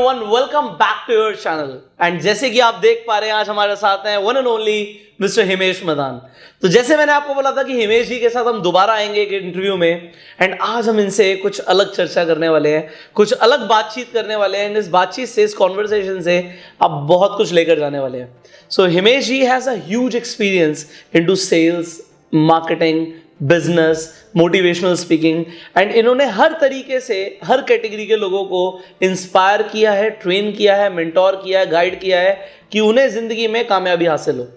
Everyone, welcome back to your channel. And जैसे कि आप देख पा रहे हैं, आज हमारे साथ हैं one and only mister Himesh Madan. तो जैसे मैंने आपको बोला था कि हिमेश जी के साथ हम दोबारा आएंगे एक इंटरव्यू में, एंड आज हम इनसे कुछ अलग चर्चा करने वाले हैं, कुछ अलग बातचीत करने वाले हैं। एंड इस बातचीत से, इस कॉन्वर्सेशन से आप बहुत कुछ लेकर जाने वाले हैं। So Himesh ji has a huge experience into sales, marketing, business, motivational speaking, and इन्होंने हर तरीके से हर कैटेगरी के लोगों को इंस्पायर किया है, ट्रेन किया है, मेंटोर किया है, गाइड किया है कि उन्हें ज़िंदगी में कामयाबी हासिल हो।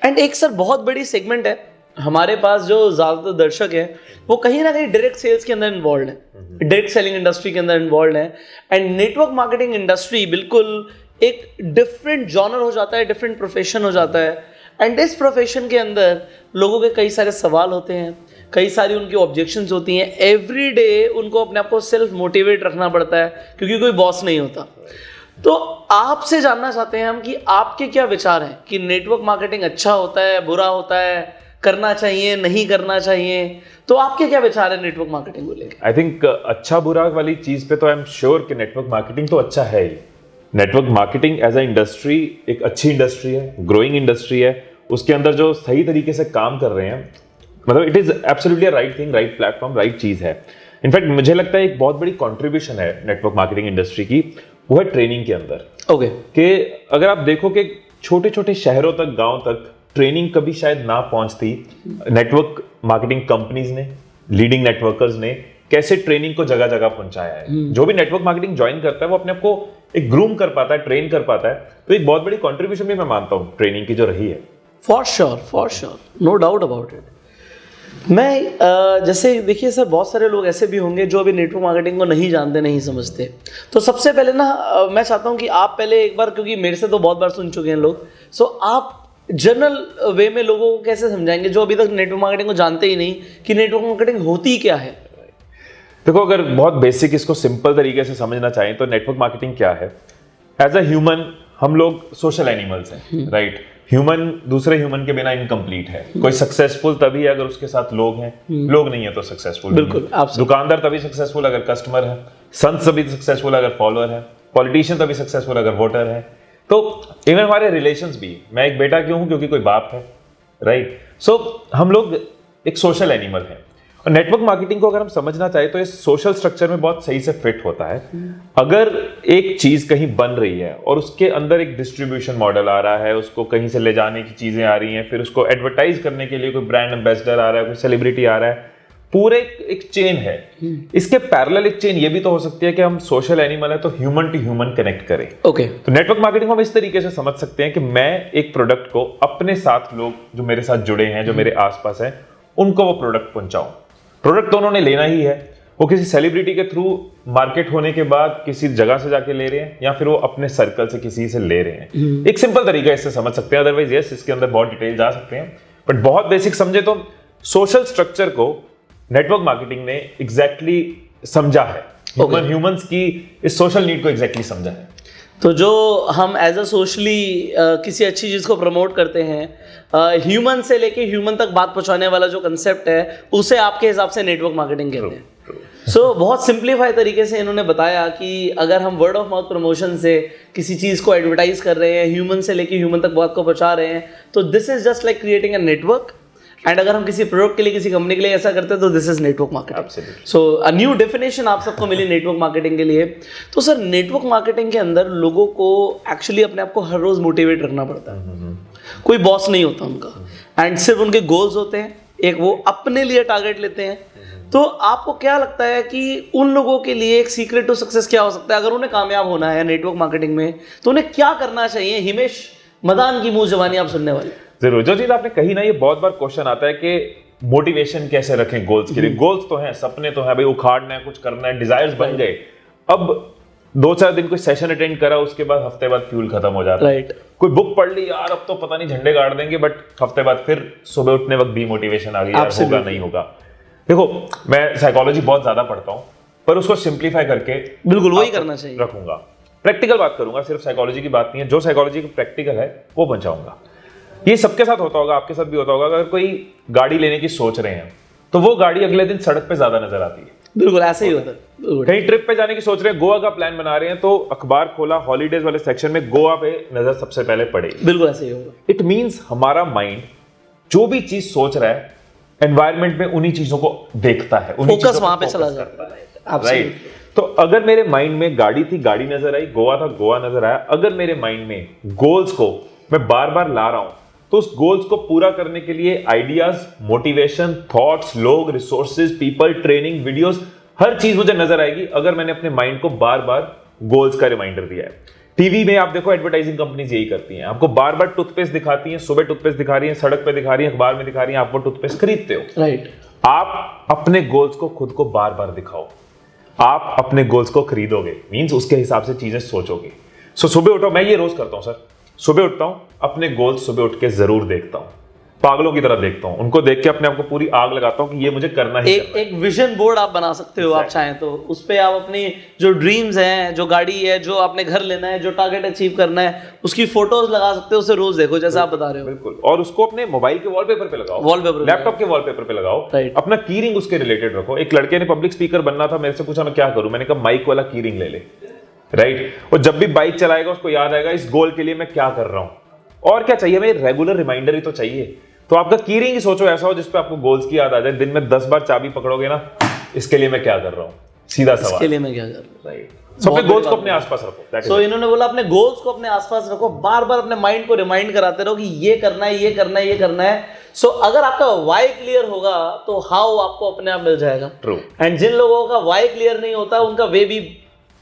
एंड एक सर बहुत बड़ी सेगमेंट है हमारे पास, जो ज़्यादातर दर्शक हैं वो कहीं ना कहीं डायरेक्ट सेल्स के अंदर इन्वॉल्व है, डायरेक्ट सेलिंग इंडस्ट्री के अंदर इन्वॉल्व है। एंड नेटवर्क मार्केटिंग इंडस्ट्री बिल्कुल एक डिफरेंट जॉनर हो जाता है, डिफरेंट प्रोफेशन हो जाता है। एंड इस प्रोफेशन के अंदर लोगों के कई सारे सवाल होते हैं, कई सारी उनकी ऑब्जेक्शंस होती हैं। एवरी डे उनको अपने आप को सेल्फ मोटिवेट रखना पड़ता है, क्योंकि कोई बॉस नहीं होता। तो आपसे जानना चाहते हैं हम कि आपके क्या विचार हैं कि नेटवर्क मार्केटिंग अच्छा होता है, बुरा होता है, करना चाहिए, नहीं करना चाहिए? तो आपके क्या विचार है नेटवर्क मार्केटिंग को लेकर? आई थिंक अच्छा बुरा वाली चीज पे तो आई एम श्योर कि नेटवर्क मार्केटिंग तो अच्छा है ही। Network marketing as a industry एक अच्छी इंडस्ट्री है, ग्रोइंग इंडस्ट्री है। उसके अंदर जो सही तरीके से काम कर रहे हैं, मतलब it is absolutely right thing, right platform, right चीज है। इनफैक्ट मुझे लगता है एक बहुत बड़ी कंट्रीब्यूशन है नेटवर्क मार्केटिंग इंडस्ट्री की, वो है ट्रेनिंग के अंदर। ओके। कि अगर आप देखो कि छोटे छोटे शहरों तक, गांव तक ट्रेनिंग कभी शायद ना पहुंचती, नेटवर्क मार्केटिंग कंपनीज ने, लीडिंग नेटवर्कर्स ने कैसे ट्रेनिंग को जगह जगह पहुंचाया है। जो भी नेटवर्क मार्केटिंग ज्वाइन करता है वो अपने आप को एक ग्रूम कर पाता है, ट्रेन कर पाता है। तो एक बहुत बड़ी कंट्रीब्यूशन भी मैं मानता हूँ ट्रेनिंग की जो रही है। For sure, no doubt about it. मैं जैसे देखिए सर, बहुत सारे लोग ऐसे भी होंगे जो अभी नेटवर्क मार्केटिंग को नहीं जानते, नहीं समझते। तो सबसे पहले ना मैं चाहता हूँ कि आप पहले एक बार, क्योंकि मेरे से तो बहुत बार सुन चुके हैं लोग, सो आप जनरल वे में लोगों को कैसे समझाएंगे जो अभी तक नेटवर्क मार्केटिंग को जानते ही नहीं कि नेटवर्क मार्केटिंग होती क्या है? देखो, अगर बहुत बेसिक इसको सिंपल तरीके से समझना चाहें तो नेटवर्क मार्केटिंग क्या है। एज अ ह्यूमन हम लोग सोशल एनिमल्स हैं, राइट? ह्यूमन दूसरे ह्यूमन के बिना इनकम्प्लीट है। कोई सक्सेसफुल तभी है अगर उसके साथ लोग हैं, लोग नहीं है तो सक्सेसफुल बिल्कुल। दुकानदार तभी सक्सेसफुल अगर कस्टमर है, संत तभी सक्सेसफुल अगर फॉलोअर है, पॉलिटिशियन तभी सक्सेसफुल अगर वोटर है। तो इवन हमारे रिलेशंस भी, मैं एक बेटा क्यों हूं? क्योंकि कोई बाप है, राइट? सो हम लोग एक सोशल एनिमल हैं। और नेटवर्क मार्केटिंग को अगर हम समझना चाहें तो इस सोशल स्ट्रक्चर में बहुत सही से फिट होता है। अगर एक चीज कहीं बन रही है और उसके अंदर एक डिस्ट्रीब्यूशन मॉडल आ रहा है, उसको कहीं से ले जाने की चीजें आ रही हैं, फिर उसको एडवर्टाइज करने के लिए कोई ब्रांड एम्बेसडर आ रहा है, कोई सेलिब्रिटी आ रहा है, पूरे एक चेन है। इसके पैरेलल एक चेन ये भी तो हो सकती है कि हम सोशल एनिमल है तो ह्यूमन टू ह्यूमन कनेक्ट करें। ओके। तो नेटवर्क मार्केटिंग को हम इस तरीके से समझ सकते हैं कि मैं एक प्रोडक्ट को अपने साथ, लोग जो मेरे साथ जुड़े हैं, जो मेरे आसपास हैं, उनको वो प्रोडक्ट पहुंचाऊं। प्रोडक्ट तो उन्होंने लेना ही है, वो किसी सेलिब्रिटी के थ्रू मार्केट होने के बाद किसी जगह से जाके ले रहे हैं, या फिर वो अपने सर्कल से किसी से ले रहे हैं। एक सिंपल तरीका इससे समझ सकते हैं, अदरवाइज यस इसके अंदर बहुत डिटेल जा सकते हैं, बट बहुत बेसिक समझे तो सोशल स्ट्रक्चर को नेटवर्क मार्केटिंग ने एग्जैक्टली समझा है। ह्यूमंस की इस सोशल नीड को एग्जैक्टली समझा है। तो जो हम एज अ सोशली किसी अच्छी चीज़ को प्रमोट करते हैं, ह्यूमन से लेके ह्यूमन तक बात पहुंचाने वाला जो कंसेप्ट है, उसे आपके हिसाब से नेटवर्क मार्केटिंग कहते हैं। सो बहुत सिंप्लीफाई तरीके से इन्होंने बताया कि अगर हम वर्ड ऑफ माउथ प्रमोशन से किसी चीज़ को एडवर्टाइज कर रहे हैं, ह्यूमन से लेके ह्यूमन तक बात को पहुंचा रहे हैं, तो this is just like creating a network. And अगर हम किसी प्रोडक्ट के लिए, किसी कंपनी के लिए ऐसा करते हैं तो this is network marketing. So a new definition आप सबको मिली नेटवर्क मार्केटिंग के लिए। तो सर, नेटवर्क मार्केटिंग के अंदर लोगों को एक्चुअली अपने आप को हर रोज मोटिवेट रखना पड़ता है। कोई बॉस नहीं होता उनका, एंड सिर्फ उनके गोल्स होते हैं, एक वो अपने लिए टारगेट लेते हैं। तो आपको क्या लगता है कि उन लोगों के लिए एक सीक्रेट टू सक्सेस क्या हो सकता है? अगर उन्हें कामयाब होना है नेटवर्क मार्केटिंग में तो उन्हें क्या करना चाहिए? हिमेश मदान की मुंह जबानी आप सुनने वाले। जरूर। जो चीज आपने कही ना, ये बहुत बार क्वेश्चन आता है कि मोटिवेशन कैसे रखें गोल्स के लिए। गोल्स तो हैं, सपने तो हैं, भाई उखाड़ना है, कुछ करना है, डिजायर्स बन गए। अब 2-4 दिन कोई सेशन अटेंड करा, उसके बाद हफ्ते बाद फ्यूल खत्म हो जाता है। कोई बुक पढ़ ली, यार अब तो पता नहीं झंडे गाड़ देंगे, बट हफ्ते बाद फिर सुबह उठने वक्त डीमोटिवेशन आ गई, यार होगा नहीं होगा। देखो, मैं साइकोलॉजी बहुत ज्यादा पढ़ता हूँ, पर उसको सिंप्लीफाई करके बिल्कुल वही करना चाहिए रखूंगा। प्रैक्टिकल बात करूंगा, सिर्फ साइकोलॉजी की बात नहीं है। जो साइकोलॉजी की प्रैक्टिकल है वो पहुंचाऊंगा। ये सबके साथ होता होगा, आपके साथ भी होता होगा। अगर कोई गाड़ी लेने की सोच रहे हैं तो वो गाड़ी अगले दिन सड़क पे ज्यादा नजर आती है। बिल्कुल ऐसे ही होता है, बिल्कुल। कहीं ट्रिप पे जाने की सोच रहे हैं, गोवा का प्लान बना रहे हैं, तो अखबार खोला, हॉलीडेज वाले सेक्शन में गोवा पे नजर सबसे पहले पड़ेगी। बिल्कुल ऐसे ही होगा। इट मींस हमारा माइंड जो भी चीज सोच रहा है एनवायरमेंट में उन्हीं चीजों को देखता है, फोकस वहां पे चला जाता है। राइट। तो अगर मेरे माइंड में गाड़ी थी, गाड़ी नजर आई, गोवा था, गोवा नजर आया, अगर मेरे माइंड में गोल्स को मैं बार बार ला रहा हूं, तो उस गोल्स को पूरा करने के लिए आइडियाज, मोटिवेशन, थॉट्स, लोग, रिसोर्सेज, पीपल, ट्रेनिंग, वीडियोस, हर चीज मुझे नजर आएगी अगर मैंने अपने माइंड को बार बार गोल्स का रिमाइंडर दिया है। टीवी में आप देखो, एडवर्टाइजिंग कंपनीज यही करती हैं, आपको बार बार टूथपेस्ट दिखाती हैं, सुबह टूथपेस्ट दिखा रही हैं, सड़क पे दिखा रही हैं, अखबार में दिखा रही हैं, आप वो टूथपेस्ट खरीदते हो। राइट। आप अपने गोल्स को खुद को बार बार दिखाओ, आप अपने गोल्स को खरीदोगे, मींस उसके हिसाब से चीजें सोचोगे। सो सुबह उठो, मैं ये रोज करता हूं सर, सुबह उठता हूं, अपने गोल्स सुबह उठ के जरूर देखता हूं, पागलों की तरह देखता हूं, उनको देख के अपने आप को पूरी आग लगाता हूं कि ये मुझे करना ही करना है। एक विजन बोर्ड आप बना सकते हो, आप चाहें तो उस पे आप अपनी जो ड्रीम्स हैं, जो गाड़ी है, जो आपने घर लेना है, जो टारगेट अचीव करना है, उसकी फोटोज लगा सकते हो, उसे रोज देखो जैसे आप बता रहे हो। बिल्कुल। और उसको अपने मोबाइल के वॉलपेपर पे लगाओ, वॉलपेपर, लैपटॉप के वॉलपेपर पे लगाओ, अपना की रिंग उसके रिलेटेड रखो। एक लड़के ने पब्लिक स्पीकर बनना था, मेरे से पूछा मैं क्या करूं, मैंने कहा माइक वाला की रिंग ले ले, राइट। और जब भी बाइक चलाएगा उसको याद आएगा इस गोल के लिए मैं क्या कर रहा हूं, और क्या चाहिए, हमें रेगुलर रिमाइंडर ही तो चाहिए। तो आपका की रिंग ही सोचो ऐसा हो जिसपे आपको गोल्स की याद आ जाए। दिन में 10 बार चाबी पकड़ोगे ना, इसके लिए मैं क्या कर रहा हूं, सीधा सवाल, इसके लिए मैं क्या कर रहा हूं, राइट। सो अपने गोल्स को अपने आसपास रखो। सो इन्होंने बोला अपने गोल्स को अपने आसपास रखो, बार बार अपने माइंड को रिमाइंड कराते रहो कि ये करना है, ये करना है, ये करना है। सो अगर आपका वाई क्लियर होगा तो हाउ आपको अपने आप मिल जाएगा। ट्रू। एंड जिन लोगों का वाई क्लियर नहीं होता उनका वे भी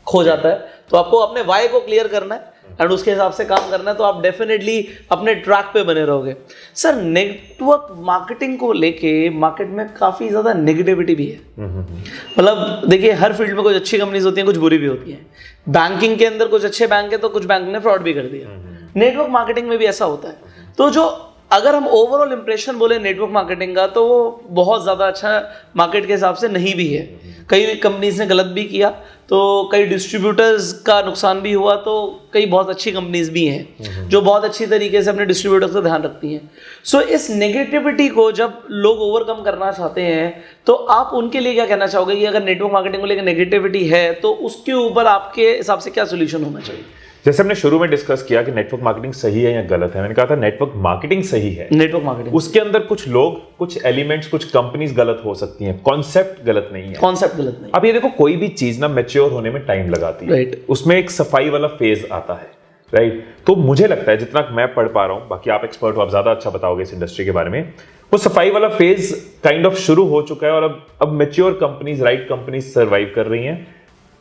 खो जाता है। तो आपको अपने वाई को क्लियर करना है एंड उसके हिसाब से काम करना है, तो आप डेफिनेटली अपने ट्रैक पे बने रहोगे। सर, नेटवर्क मार्केटिंग को लेके मार्केट में काफ़ी ज़्यादा नेगेटिविटी भी है। मतलब देखिए, हर फील्ड में कुछ अच्छी कंपनीज होती हैं, कुछ बुरी भी होती हैं। बैंकिंग के अंदर कुछ अच्छे बैंक है तो कुछ बैंक ने फ्रॉड भी कर दिया। नेटवर्क मार्केटिंग में भी ऐसा होता है। तो जो अगर हम ओवरऑल इंप्रेशन बोले नेटवर्क मार्केटिंग का, तो वो बहुत ज़्यादा अच्छा मार्केट के हिसाब से नहीं भी है। कई कंपनीज ने गलत भी किया, तो कई डिस्ट्रीब्यूटर्स का नुकसान भी हुआ, तो कई बहुत अच्छी कंपनीज भी हैं जो बहुत अच्छी तरीके से अपने डिस्ट्रीब्यूटर्स का ध्यान रखती हैं। सो इस नेगेटिविटी को जब लोग ओवरकम करना चाहते हैं, तो आप उनके लिए क्या कहना चाहोगे कि अगर नेटवर्क मार्केटिंग को लेकर नेगेटिविटी है तो उसके ऊपर आपके हिसाब से क्या सोल्यूशन होना चाहिए? जैसे हमने शुरू में डिस्कस किया कि नेटवर्क मार्केटिंग सही है या गलत है, मैंने कहा था नेटवर्क मार्केटिंग सही है। नेटवर्क मार्केटिंग, उसके अंदर कुछ लोग, कुछ एलिमेंट्स, कुछ कंपनीज गलत हो सकती हैं, कॉन्सेप्ट गलत नहीं है। कॉन्सेप्ट गलत नहीं। अब ये देखो, कोई भी चीज ना मैच्योर होने में टाइम लगाती है, राइट। उसमें एक सफाई वाला फेज आता है, राइट। तो मुझे लगता है, जितना मैं पढ़ पा रहा हूं, बाकी आप एक्सपर्ट हो, आप ज्यादा अच्छा बताओगे इस इंडस्ट्री के बारे में, वो सफाई वाला फेज काइंड ऑफ शुरू हो चुका है और अब mature companies, right companies survive कर रही हैं।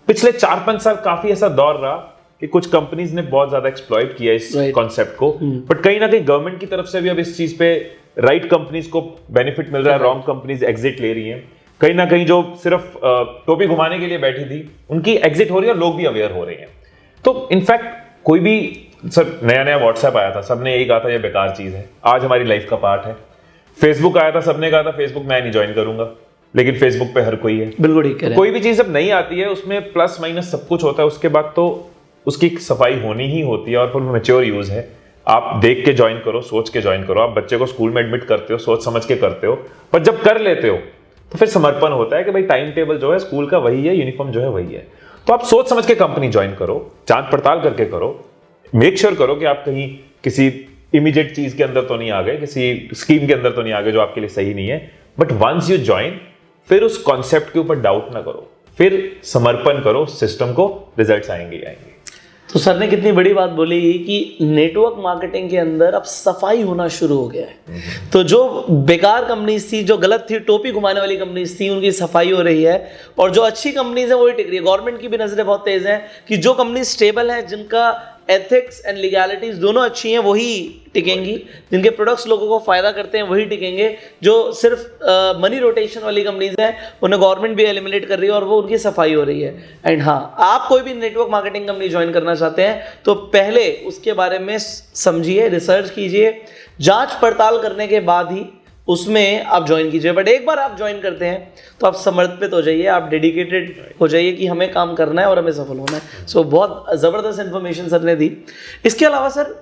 पिछले 4-5 साल काफी ऐसा दौर रहा कि कुछ कंपनीज ने बहुत ज्यादा एक्सप्लॉइट किया इस कॉन्सेप्ट को, बट कहीं ना कहीं गवर्नमेंट की तरफ से भी अब इस चीज पे राइट कंपनीज को बेनिफिट मिल रहा है, रॉन्ग कंपनीज एग्जिट ले रही हैं। कहीं ना कहीं जो सिर्फ टोपी घुमाने के लिए बैठी थी, उनकी एग्जिट हो रही है और लोग भी अवेयर हो रहे हैं। तो इनफैक्ट कोई भी, सर नया नया व्हाट्सएप आया था, सबने यही कहा था ये बेकार चीज है, आज हमारी लाइफ का पार्ट है। फेसबुक आया था, सबने कहा था फेसबुक मैं नहीं ज्वाइन करूंगा, लेकिन फेसबुक पे हर कोई है। बिल्कुल ठीक है। कोई भी चीज जब नहीं आती है, उसमें प्लस माइनस सब कुछ होता है, उसके बाद तो उसकी सफाई होनी ही होती है और फिर मैच्योर यूज है। आप देख के ज्वाइन करो, सोच के ज्वाइन करो। आप बच्चे को स्कूल में एडमिट करते हो, सोच समझ के करते हो, पर जब कर लेते हो तो फिर समर्पण होता है कि भाई टाइम टेबल जो है स्कूल का वही है, यूनिफॉर्म जो है वही है। तो आप सोच समझ के कंपनी ज्वाइन करो, जांच पड़ताल करके करो, मेक श्योर करो कि आप कहीं किसी इमीडिएट चीज के अंदर तो नहीं आ गए, किसी स्कीम के अंदर तो नहीं आ गए जो आपके लिए सही नहीं है। बट वंस यू ज्वाइन, फिर उस कॉन्सेप्ट के ऊपर डाउट ना करो, फिर समर्पण करो सिस्टम को, रिजल्ट्स आएंगे ही आएंगे। तो सर ने कितनी बड़ी बात बोली कि नेटवर्क मार्केटिंग के अंदर अब सफाई होना शुरू हो गया है। तो जो बेकार कंपनीज थी, जो गलत थी, टोपी घुमाने वाली कंपनीज थी, उनकी सफाई हो रही है और जो अच्छी कंपनीज हैं वही टिक रही है। गवर्नमेंट की भी नजरें बहुत तेज हैं कि जो कंपनी स्टेबल है, जिनका एथिक्स एंड लीगैलिटीज दोनों अच्छी हैं, वही टिकेंगी। जिनके प्रोडक्ट्स लोगों को फायदा करते हैं वही टिकेंगे। जो सिर्फ मनी रोटेशन वाली कंपनीज हैं, उन्हें गवर्नमेंट भी एलिमिनेट कर रही है और वो उनकी सफाई हो रही है। एंड हाँ, आप कोई भी नेटवर्क मार्केटिंग कंपनी ज्वाइन करना चाहते हैं तो पहले उसके बारे में समझिए, रिसर्च कीजिए, जांच पड़ताल करने के बाद ही उसमें आप ज्वाइन कीजिए। बट एक बार आप ज्वाइन करते हैं तो आप समर्पित हो जाइए, आप डेडिकेटेड हो जाइए कि हमें काम करना है और हमें सफल होना है। सो बहुत ज़बरदस्त इन्फॉर्मेशन सर ने दी। इसके अलावा सर,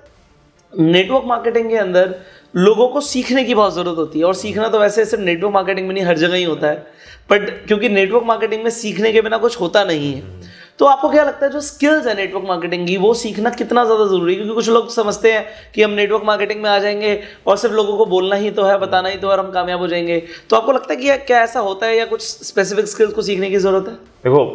नेटवर्क मार्केटिंग के अंदर लोगों को सीखने की बहुत ज़रूरत होती है, और सीखना तो वैसे सिर्फ नेटवर्क मार्केटिंग में नहीं, हर जगह ही होता है, बट क्योंकि नेटवर्क मार्केटिंग में सीखने के बिना कुछ होता नहीं है। तो आपको क्या लगता है जो स्किल्स है नेटवर्क मार्केटिंग की, वो सीखना कितना ज़्यादा ज़रूरी है? क्योंकि कुछ लोग समझते हैं कि हम नेटवर्क मार्केटिंग में आ जाएंगे और सिर्फ लोगों को बोलना ही तो है, बताना ही तो है, और हम कामयाब हो जाएंगे। तो आपको लगता है कि क्या ऐसा होता है, या कुछ स्पेसिफिक स्किल्स को सीखने की ज़रूरत है? देखो,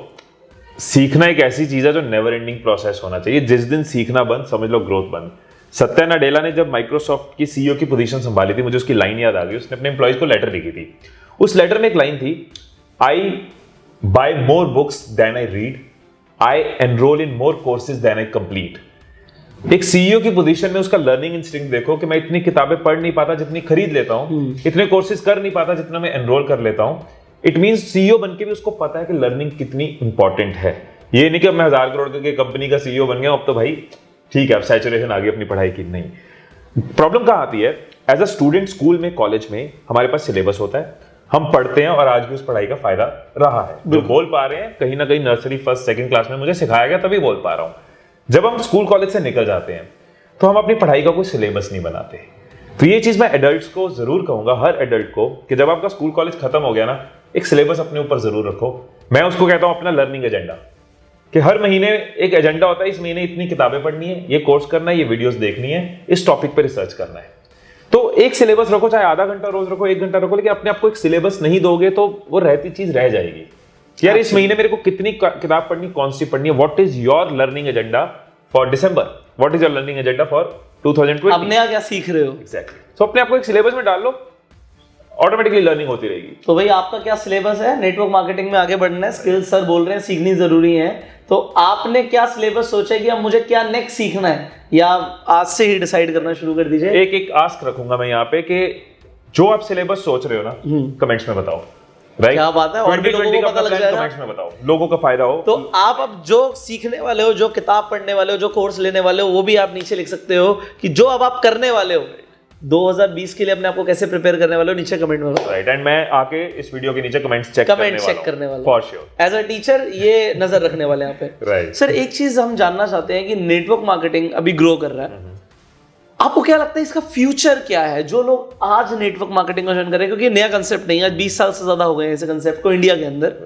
सीखना एक ऐसी चीज है जो नेवर एंडिंग प्रोसेस होना चाहिए। जिस दिन सीखना बंद, समझ लो ग्रोथ बंद। सत्या नाडेला ने जब माइक्रोसॉफ्ट की सीईओ की पोजीशन संभाली थी, मुझे उसकी लाइन याद आ गई। उसने अपने एम्प्लॉइज को लेटर लिखी थी। उस लेटर में एक लाइन थी, I buy more books then I read, I enroll in more courses then I complete. एक सीईओ की पोजीशन में उसका लर्निंग इंस्टिंक्ट देखो कि मैं इतनी किताबें पढ़ नहीं पाता जितनी खरीद लेता हूं, इतने कोर्सेज कर नहीं पाता जितना मैं एनरोल कर लेता हूं। इट मींस सीईओ बनके भी उसको पता है कि लर्निंग कितनी इंपॉर्टेंट है। ये नहीं कि अब मैं 1000 करोड़ की कंपनी का सीईओ बन गया, अब तो भाई ठीक है, अब सैचुरेशन आ गई अपनी पढ़ाई की। नहीं, प्रॉब्लम कहां आती है? एज अ स्टूडेंट स्कूल में, कॉलेज में हमारे पास सिलेबस होता है, हम पढ़ते हैं, और आज भी उस पढ़ाई का फायदा रहा है। जो बोल पा रहे हैं कहीं ना कहीं नर्सरी, फर्स्ट, सेकंड क्लास में मुझे सिखाया गया, तभी बोल पा रहा हूं। जब हम स्कूल कॉलेज से निकल जाते हैं तो हम अपनी पढ़ाई का कोई सिलेबस नहीं बनाते। तो ये चीज मैं एडल्ट्स को जरूर कहूंगा, हर एडल्ट को, कि जब आपका स्कूल कॉलेज खत्म हो गया ना, एक सिलेबस अपने ऊपर जरूर रखो। मैं उसको कहता हूं अपना लर्निंग एजेंडा, कि हर महीने एक एजेंडा होता है, इस महीने इतनी किताबें पढ़नी है, ये कोर्स करना है, ये वीडियोस देखनी है, इस टॉपिक पे रिसर्च करना है। तो एक सिलेबस रखो, चाहे आधा घंटा रोज रखो, 1 घंटा रखो, लेकिन अपने आप को एक सिलेबस नहीं दोगे तो वो रहती चीज रह जाएगी। यार इस महीने मेरे को कितनी किताब पढ़नी, कौन सी पढ़नी है, what is your learning agenda for December, what is your learning agenda for 2020, अपने आप क्या सीख रहे हो? एग्जैक्टली। तो अपने आप को एक सिलेबस में डाल लो, ऑटोमेटिकली लर्निंग होती रहेगी। तो भाई आपका क्या सिलेबस है? नेटवर्क मार्केटिंग में आगे बढ़ना है, स्किल्स सर बोल रहे हैं सीखनी जरूरी है, तो आपने क्या सिलेबस सोचा है कि अब मुझे क्या नेक्स्ट सीखना है, या आज से ही डिसाइड करना शुरू कर दीजिए? एक आस्क रखूंगा मैं यहाँ पे कि जो आप सिलेबस सोच रहे हो ना, कमेंट्स में बताओ। राइट, क्या बात है, और भी लोगों को पता लग जाएगा। कमेंट्स में बताओ, लोगों का फायदा हो। तो आप अब जो सीखने वाले हो, जो किताब पढ़ने वाले हो, जो कोर्स लेने वाले हो, वो भी आप नीचे लिख सकते हो कि जो अब आप करने वाले हो 2020 के लिए अपने आप को कैसे प्रिपेयर करने वाले हो, नीचे कमेंट में बताओ। राइट, एंड मैं आके इस वीडियो के नीचे कमेंट्स चेक करने वाला for sure. As a teacher ये नजर रखने वाले यहाँ पे। राइट सर, एक चीज हम जानना चाहते हैं कि नेटवर्क मार्केटिंग अभी ग्रो कर रहा है, आपको क्या लगता है इसका फ्यूचर क्या है? जो लोग आज नेटवर्क मार्केटिंग को ज्वाइन कर रहे हैं, क्योंकि नया कंसेप्ट नहीं है, आज 20 साल से ज्यादा हो गए हैं इस कंसेप्ट को इंडिया के अंदर,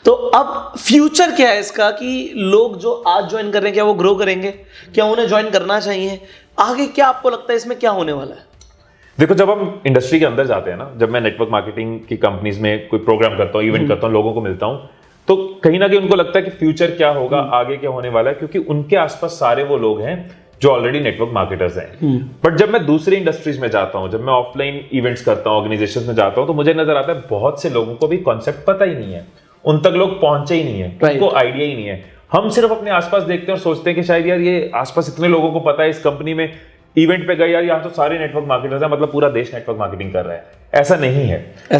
तो अब फ्यूचर क्या है इसका कि लोग जो आज ज्वाइन कर रहे हैं क्या वो ग्रो करेंगे, क्या उन्हें ज्वाइन करना चाहिए, आगे क्या आपको लगता है इसमें क्या होने वाला है? देखो, जब हम इंडस्ट्री के अंदर जाते हैं ना, जब मैं नेटवर्क मार्केटिंग की कंपनीज में कोई प्रोग्राम करता हूँ, इवेंट करता हूँ, लोगों को मिलता हूँ, तो कहीं ना कहीं उनको लगता है कि फ्यूचर क्या होगा, आगे क्या होने वाला है, क्योंकि उनके आसपास सारे वो लोग हैं जो ऑलरेडी नेटवर्क मार्केटर्स हैं। बट जब मैं दूसरी इंडस्ट्रीज में जाता हूं, जब मैं ऑफलाइन इवेंट्स करता हूं, ऑर्गेनाइजेशंस में जाता हूं, तो मुझे नजर आता है बहुत से लोगों को भी कॉन्सेप्ट पता ही नहीं है, उन तक लोग पहुंचे ही नहीं है, उनको आइडिया ही नहीं है। हम सिर्फ अपने आसपास देखते हैं और सोचते हैं कि शायद यार ये आसपास इतने लोगों को पता है, इस कंपनी में इवेंट पे गए यार, यहाँ तो सारे नेटवर्क मार्केटर्स हैं, मतलब पूरा देश नेटवर्क मार्केटिंग कर रहा है। ऐसा नहीं है।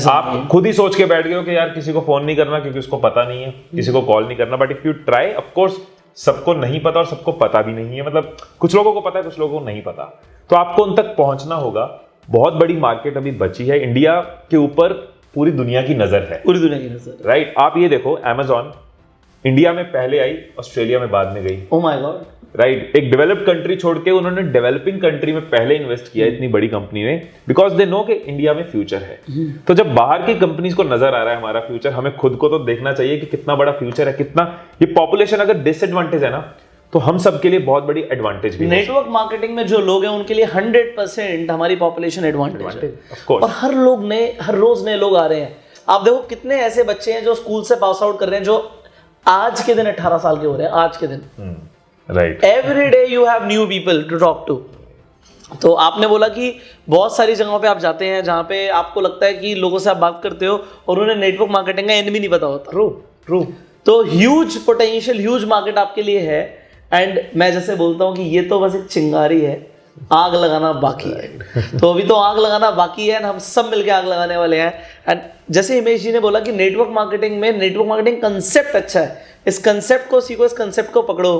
आप खुद ही सोच के बैठ गए हो कि यार किसी को फोन नहीं करना क्योंकि उसको पता नहीं है, किसी को कॉल नहीं करना। But if you try, of course सबको नहीं पता और सबको पता भी नहीं है, मतलब कुछ लोगों को पता है, कुछ लोगों को नहीं पता, तो आपको उन तक पहुंचना होगा। बहुत बड़ी मार्केट अभी बची है, इंडिया के ऊपर पूरी दुनिया की नजर है, पूरी दुनिया की नजर। राइट, आप ये देखो, Amazon इंडिया में पहले आई, ऑस्ट्रेलिया में बाद में गई। ओह माय गॉड, राइट, एक डेवलप्ड कंट्री छोड़ के उन्होंने डेवलपिंग कंट्री में पहले इन्वेस्ट किया, इतनी बड़ी कंपनी ने, बिकॉज दे नो कि इंडिया में फ्यूचर है। तो जब बाहर की कंपनीज को नजर आ रहा है हमारा फ्यूचर, हमें खुद को तो देखना चाहिए कि कितना बड़ा फ्यूचर है, कितना ये पॉपुलेशन अगर डिसएडवांटेज है ना, तो हम सबके लिए बहुत बड़ी एडवांटेज भी है। नेटवर्क मार्केटिंग में जो लोग हैं उनके लिए 100% हमारी पॉपुलेशन एडवांटेज है, ऑफ कोर्स। और हर रोज नए लोग आ रहे हैं। आप देखो कितने ऐसे बच्चे हैं जो स्कूल से पास आउट कर रहे हैं, जो आज के दिन 18 साल के हो रहे हैं, आज के दिन। Right, every day you have new people to talk to. तो आपने बोला कि बहुत सारी जगहों पे आप जाते हैं जहाँ पे आपको लगता है कि लोगों से आप बात करते हो और उन्हें नेटवर्क मार्केटिंग का एन भी नहीं पता होता। ट्रू। तो ह्यूज पोटेंशियल, ह्यूज मार्केट आपके लिए है। एंड मैं जैसे बोलता हूँ कि ये तो बस एक चिंगारी है, आग लगाना बाकी है। तो अभी तो आग लगाना बाकी है, हम सब मिलकर आग लगाने वाले हैं। एंड जैसे हिमेश जी ने बोला कि नेटवर्क मार्केटिंग कंसेप्ट अच्छा है, इस कंसेप्ट को सीखो, इस कंसेप्ट को पकड़ो।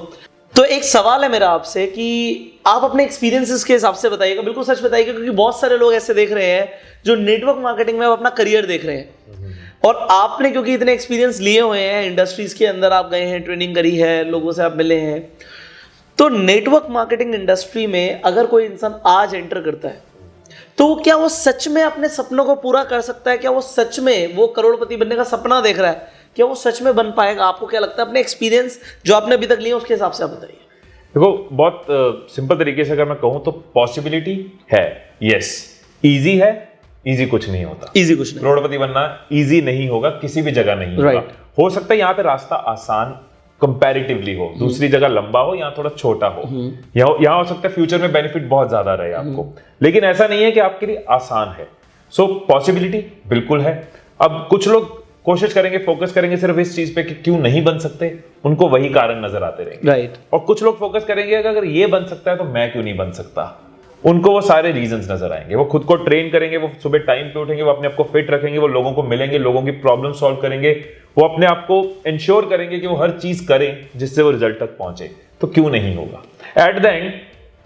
तो एक सवाल है मेरा आपसे कि आप अपने एक्सपीरियंसेस के हिसाब से बताइएगा, बिल्कुल सच बताइएगा, क्योंकि बहुत सारे लोग ऐसे देख रहे हैं जो नेटवर्क मार्केटिंग में अपना करियर देख रहे हैं, और आपने क्योंकि इतने एक्सपीरियंस लिए हुए हैं, इंडस्ट्रीज के अंदर आप गए हैं, ट्रेनिंग करी है, लोगों से आप मिले हैं, तो नेटवर्क मार्केटिंग इंडस्ट्री में अगर कोई इंसान आज एंटर करता है तो क्या वो सच में अपने सपनों को पूरा कर सकता है? क्या वो सच में वो करोड़पति बनने का सपना देख रहा है? क्या वो सच में बन पाएगा? आपको क्या लगता है? अपने एक्सपीरियंस जो आपने अभी तक लिया उसके हिसाब से आप बताइए। देखो, बहुत सिंपल तरीके से अगर मैं कहूं तो पॉसिबिलिटी है, यस। इजी है? इजी कुछ नहीं होता। इजी कुछ नहीं। करोड़पति बनना इजी नहीं होगा, किसी भी जगह नहीं होगा। Right. हो सकता है यहाँ पे रास्ता आसान कंपैरेटिवली हो, दूसरी जगह लंबा हो, यहाँ थोड़ा छोटा हो। यहाँ हो सकता है फ्यूचर में बेनिफिट बहुत ज्यादा रहे आपको, लेकिन ऐसा नहीं है कि आपके लिए आसान है। सो पॉसिबिलिटी बिल्कुल है। अब कुछ लोग कोशिश करेंगे, फोकस करेंगे सिर्फ इस चीज पे कि क्यों नहीं बन सकते, उनको वही कारण नजर आते रहेंगे। राइट। और कुछ लोग फोकस करेंगे अगर ये बन सकता है तो मैं क्यों नहीं बन सकता, उनको वो सारे रीजंस नजर आएंगे। वो खुद को ट्रेन करेंगे, वो सुबह टाइम पे उठेंगे, वो अपने आप को फिट रखेंगे, वो लोगों को मिलेंगे, लोगों की प्रॉब्लम सॉल्व करेंगे, वो अपने आप को इंश्योर करेंगे कि वो हर चीज करें जिससे वो रिजल्ट तक पहुंचे। तो क्यों नहीं होगा? एट द एंड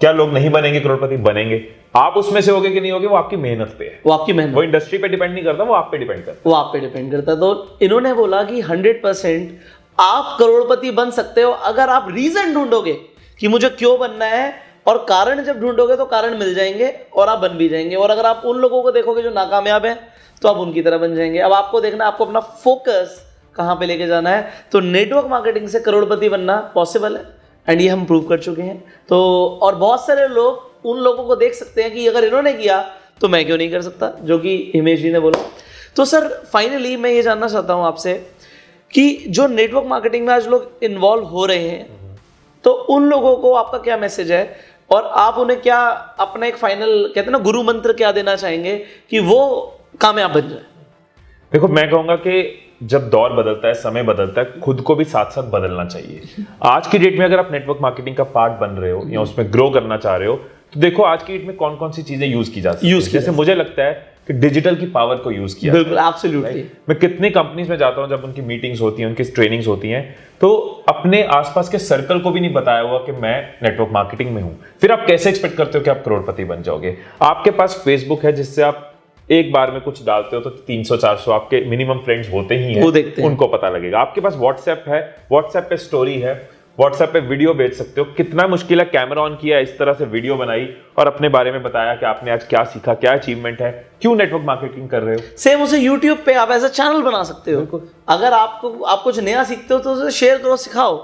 क्या लोग नहीं बनेंगे करोड़पति? बनेंगे। आप उसमें से होगे कि नहीं होगे वो आपकी मेहनत पे है, वो आपकी मेहनत, वो इंडस्ट्री पे डिपेंड नहीं करता, वो आप पे डिपेंड करता है। वो आप पे डिपेंड करता है। तो इन्होंने बोला कि 100% आप करोड़पति बन सकते हो अगर आप रीजन ढूंढोगे कि मुझे क्यों बनना है, और कारण जब ढूंढोगे तो कारण मिल जाएंगे और आप बन भी जाएंगे। और अगर आप उन लोगों को देखोगे जो नाकामयाब हैं तो आप उनकी तरह बन जाएंगे। अब आपको देखना, आपको अपना फोकस कहाँ पे लेके जाना है। तो नेटवर्क मार्केटिंग से करोड़पति बनना पॉसिबल है, एंड ये हम प्रूव कर चुके हैं। तो और बहुत सारे लोग उन लोगों को देख सकते हैं कि अगर इन्होंने किया तो मैं क्यों नहीं कर सकता, जो कि हिमेश जी ने बोला। तो सर फाइनली मैं ये जानना चाहता हूँ आपसे कि जो नेटवर्क मार्केटिंग में आज लोग इन्वॉल्व हो रहे हैं, तो उन लोगों को आपका क्या मैसेज है, और आप उन्हें क्या अपना एक फाइनल कहते हैं ना गुरु मंत्र क्या देना चाहेंगे कि वो कामयाब बन जाए? देखो, मैं कहूंगा कि जब दौर बदलता है, समय बदलता है, खुद को भी साथ साथ बदलना चाहिए। आज की डेट में अगर आप नेटवर्क मार्केटिंग का पार्ट बन रहे हो या उसमें ग्रो करना चाह रहे हो, तो देखो आज की डेट में कौन कौन सी चीजें यूज की जा सकती है। जैसे मुझे लगता है कि डिजिटल की पावर को यूज किया। बिल्कुल, एब्सोल्युटली। मैं कितनी कंपनीज में जाता हूं, जब उनकी मीटिंग्स होती हैं, उनकी ट्रेनिंग्स होती हैं, तो अपने आसपास के सर्कल को भी नहीं बताया हुआ कि मैं नेटवर्क मार्केटिंग में हूं। फिर आप कैसे एक्सपेक्ट करते हो कि आप करोड़पति बन जाओगे? आपके पास फेसबुक है जिससे आप एक बार में कुछ डालते हो तो 300-400 आपके मिनिमम फ्रेंड्स होते ही हैं, वो देखते हैं, उनको पता लगेगा। आपके पास व्हाट्सएप है, व्हाट्सएप पे स्टोरी है, व्हाट्सएप पे वीडियो भेज सकते हो। कितना मुश्किल है, कैमरा ऑन किया, इस तरह से वीडियो बनाई और अपने बारे में बताया कि आपने आज क्या सीखा, क्या अचीवमेंट है। क्यों नेटवर्क मार्केटिंग कर रहे हो? सेम उसे यूट्यूब पे आप एज अ चैनल बना सकते हो। अगर आप कुछ नया सीखते हो तो उसे शेयर करो, सिखाओ।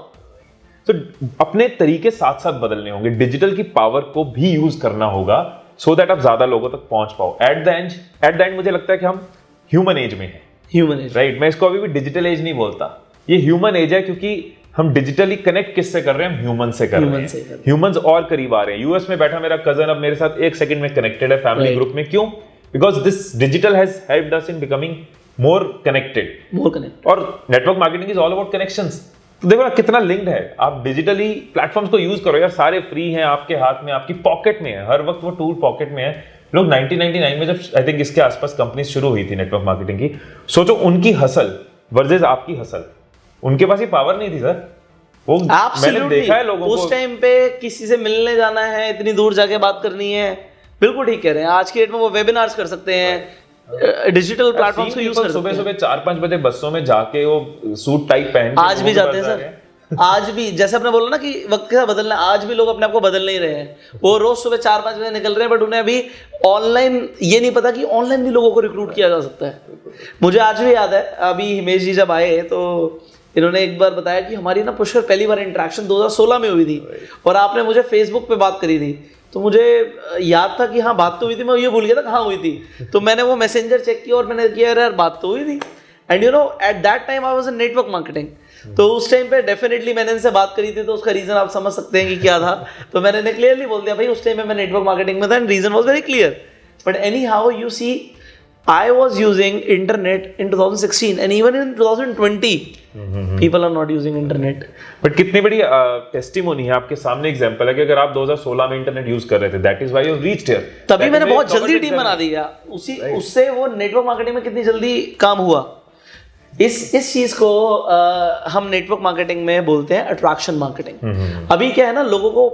तो अपने तरीके साथ साथ बदलने होंगे, डिजिटल की पावर को भी यूज करना होगा सो दैट आप ज्यादा लोगों तक पहुंच पाओ। एट द एंड मुझे लगता है कि हम ह्यूमन एज में हैं। Human age, right. मैं इसको अभी भी डिजिटल एज नहीं बोलता, ये ह्यूमन एज है, क्योंकि हम डिजिटली कनेक्ट किससे कर रहे हैं? हम ह्यूमन से कर रहे हैं। ह्यूमंस और करीब आ रहे हैं। यूएस में बैठा मेरा कजन अब मेरे साथ 1 सेकंड में कनेक्टेड है फैमिली ग्रुप में। क्यों? Because this digital has helped us in becoming more connected. और network marketing is all about connections. तो देखो ना कितना लिंक्ड है। आप डिजिटली प्लेटफॉर्म्स को यूज करो यार, सारे फ्री हैं, आपके हाथ में, आपकी पॉकेट में है, हर वक्त वो टूल पॉकेट में है। लोग 1999 में जब आई थिंक इसके आसपास कंपनी शुरू हुई थी नेटवर्क मार्केटिंग की, सोचो उनकी हसल वर्सेस आपकी हसल, उनके पास ये पावर नहीं थी सर। वो मैंने देखा है लोगों को, उस टाइम पे किसी से मिलने जाना है, इतनी दूर जाके बात करनी है। बिल्कुल ठीक कह रहे हैं। आज की डेट में वो वेबिनार्स कर सकते हैं, डिजिटल प्लेटफॉर्म्स को यूज कर सकते हैं। सुबह 4-5 बजे बसों में जाके वो सूट टाइप पहन के आज भी जाते हैं सर। आज भी जैसे आपने बोला ना कि वक्त का बदलना, आज भी लोग अपने आप को बदल नहीं रहे हैं। वो रोज सुबह 4-5 बजे निकल रहे हैं, बट उन्हें अभी ऑनलाइन ये नहीं पता कि ऑनलाइन भी लोगों को रिक्रूट किया जा सकता है। मुझे आज भी याद है, अभी हिमेश जी जब आए तो इन्होंने एक बार बताया कि हमारी ना पुष्कर पहली बार इंटरेक्शन 2016 में हुई थी, और आपने मुझे फेसबुक पे बात करी थी। तो मुझे याद था कि हाँ बात तो हुई थी, मैं ये भूल गया था कहाँ हुई थी। तो मैंने वो मैसेंजर चेक किया और मैंने किया यार बात तो हुई थी। And you know at that time I was in network marketing. तो उस टाइम पे डेफिनेटली मैंने इनसे बात करी थी, तो उसका रीजन आप समझ सकते हैं कि क्या था। तो मैंने इन्हें क्लियरली बोल दिया भाई उस टाइम में मैं नेटवर्क मार्केटिंग में था, and reason was very clear. But anyhow you see I was using internet in 2016 and even in 2020 people are not using internet. But कितनी बड़ी टेस्टिमोनी है आपके सामने, एग्जांपल है कि अगर आप 2016 में इंटरनेट यूज कर रहे थे, that is why you reached here. तभी मैंने बहुत जल्दी टीम बना दी। उससे वो नेटवर्क मार्केटिंग में कितनी जल्दी काम हुआ। इस चीज को हम नेटवर्क मार्केटिंग में बोलते हैं अट्रैक्शन मार्केटिंग। अभी क्या है ना, लोगों को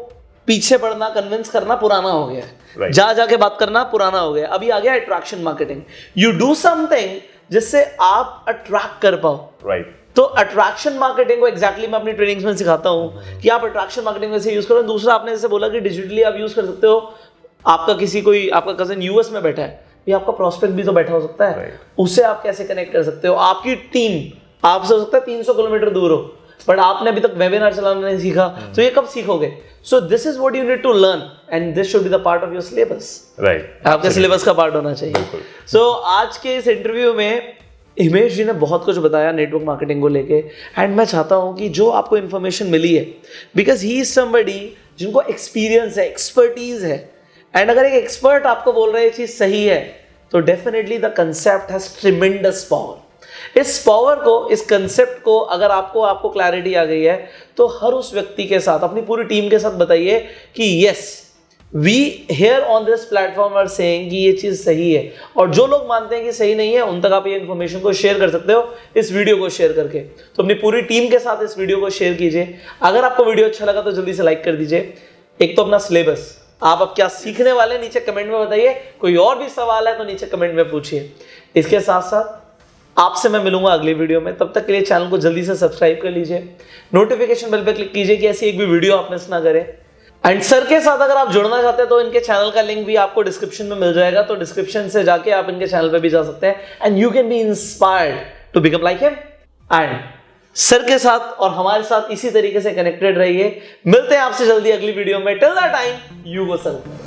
पीछे पड़ना, कन्विंस करना पुराना हो गया है। जा जाके बात करना पुराना हो गया। अभी आ गया attraction marketing. You do something जिससे आप अट्रैक्ट कर पाओ। राइट। तो अट्रैक्शन मार्केटिंग को एग्जैक्टली मैं अपनी ट्रेनिंग्स में सिखाता हूँ कि आप अट्रैक्शन मार्केटिंग वैसे यूज करो। दूसरा आपने जैसे बोला कि डिजिटली आप यूज कर सकते हो आपका किसी कोई आपका कजन यूएस में बैठा है, ये आपका प्रोस्पेक्ट भी तो बैठा हो सकता है, उससे आप कैसे कनेक्ट कर सकते हो? आपकी टीम आपसे हो सकता है 300 किलोमीटर दूर हो, बट आपने अभी तक वेबिनार चलाना नहीं सीखा, तो ये कब सीखोगे? So this is what you need to learn and this should be the part of your syllabus. Right, आपके सिलेबस का पार्ट होना चाहिए। सो आज के इस इंटरव्यू में हिमेश जी ने बहुत कुछ बताया नेटवर्क मार्केटिंग को लेके, एंड मैं चाहता हूँ कि जो आपको इन्फॉर्मेशन मिली है, बिकॉज ही इज समबडी जिनको एक्सपीरियंस है, एक्सपर्टीज है, एंड अगर एक एक्सपर्ट आपको बोल रहा है ये चीज़ सही है, तो definitely the concept has tremendous power. इस पावर को, इस कंसेप्ट को अगर आपको क्लैरिटी आ गई है, तो हर उस व्यक्ति के साथ, अपनी पूरी टीम के साथ बताइए कि yes we here on this platform are saying कि ये चीज़ सही है, और जो लोग मानते हैं कि सही नहीं है, उन तक आप ये इन्फॉर्मेशन को शेयर कर सकते हो इस वीडियो को शेयर करके। तो अपनी पूरी टीम के साथ इस वीडियो को शेयर कीजिए। अगर आपको वीडियो अच्छा लगा तो जल्दी से लाइक कर दीजिए। एक तो अपना सिलेबस, आप अब क्या सीखने वाले नीचे कमेंट में बताइए, कोई और भी सवाल है तो नीचे कमेंट में पूछिए। इसके साथ साथ आपसे मैं मिलूंगा अगली वीडियो में, तब तक के लिए चैनल को जल्दी से सब्सक्राइब कर लीजिए, नोटिफिकेशन बेल पे क्लिक कीजिए कि ऐसी एक भी वीडियो आप मिस ना करें। एंड सर के साथ अगर आप जुड़ना चाहते हैं तो इनके चैनल का लिंक भी आपको डिस्क्रिप्शन में मिल जाएगा, तो डिस्क्रिप्शन से जाके आप इनके चैनल पे भी जा सकते हैं, and you can be inspired to become like him. And sir के साथ और हमारे साथ इसी तरीके से कनेक्टेड रहिए। मिलते हैं आपसे जल्दी अगली वीडियो में। Till that time, you go sir.